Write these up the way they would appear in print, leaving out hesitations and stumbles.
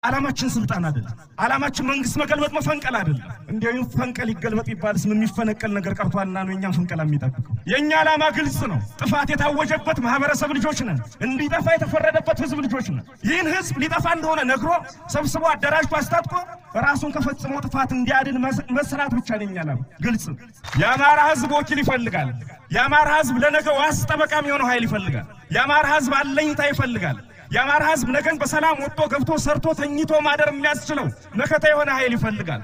ዓላማችን ስልጣን አይደለም። ዓላማችን መንግስት መገልበጥ መፈንቀል አይደለም። እንዴው ፈንቀል ይገልበጥ ይባልስ ምን የሚፈነቀል ነገር ቀርቷልና ነው የኛን ፈንቀል የሚጠብቀው? የኛ ዓላማ ግልጽ ነው። ጥፋት የታወጀበት ማህበረሰብ ልጆች ነን። እንዲጠፋ የተፈረደበት ህዝብ ልጆች ነን። ይህን ህዝብ ሊጠፋ እንደሆነ ነግሮ ሰብስቦ አደራጅቶ አስታጥቆ ራሱን ከፈጽሞ ጥፋት እንዲያድን መስራት ብቻ ነው የኛ ዓላማ። ግልጽ ነው። የአማራ ህዝብ ወኪል ይፈልጋል። የአማራ ህዝብ ለነገ ዋስ ጠበቃ የሚሆነው ኃይል ይፈልጋል። የአማራ ህዝብ አለኝታ ይፈልጋል። የአማራ ህዝብ ነገን በሰላም ወጥቶ ገብቶ ሰርቶ ተኝቶ ማደር የሚያስችለው መከታ የሆነ ኃይል ይፈልጋል።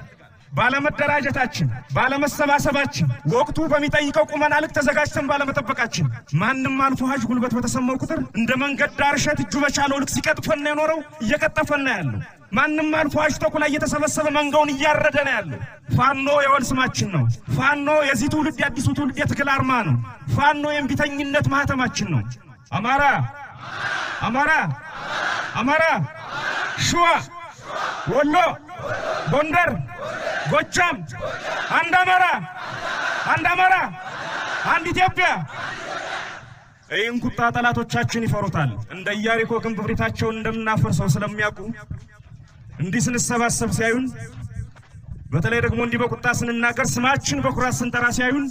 ባለመደራጀታችን ባለመሰባሰባችን ወቅቱ በሚጠይቀው ቁመና ልክ ተዘጋጅተን ባለመጠበቃችን ማንንም አልፎ ሀጅ ጉልበት በተሰማው ቁጥር እንደ መንገድ ዳር እሸት እጁ በቻለው ልክ ሲቀጥፈን ነው የኖረው፣ እየቀጠፈን ነው ያለው። ማንንም አልፎ ሀጅ ተኩላ እየተሰበሰበ መንጋውን እያረደ ነው ያለው። ፋኖ የወል ስማችን ነው። ፋኖ የዚህ ትውልድ የአዲሱ ትውልድ የትግል አርማ ነው። ፋኖ የእምቢተኝነት ማህተማችን ነው። አማራ አማራ አማራ ሸዋ ወሎ ጎንደር ጎጃም አንድ አማራ አንድ ኢትዮጵያ። ይህን ቁጣ ጠላቶቻችን ይፈሩታል። እንደ ኢያሪኮ ግንብ ብሪታቸውን እንደምናፈርሰው ስለሚያውቁ እንዲህ ስንሰባሰብ ሲያዩን፣ በተለይ ደግሞ እንዲህ በቁጣ ስንናገር ስማችን በኩራት ስንጠራ ሲያዩን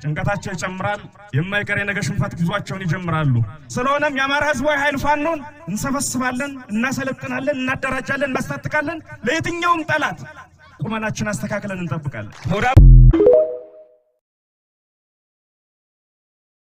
ጭንቀታቸው ይጨምራል። የማይቀር የነገ ሽንፈት ጉዟቸውን ይጀምራሉ። ስለሆነም የአማራ ህዝባዊ ኃይል ፋኖን እንሰበስባለን፣ እናሰለጥናለን፣ እናደራጃለን፣ እናስታጥቃለን። ለየትኛውም ጠላት ቁመናችን አስተካክለን እንጠብቃለን።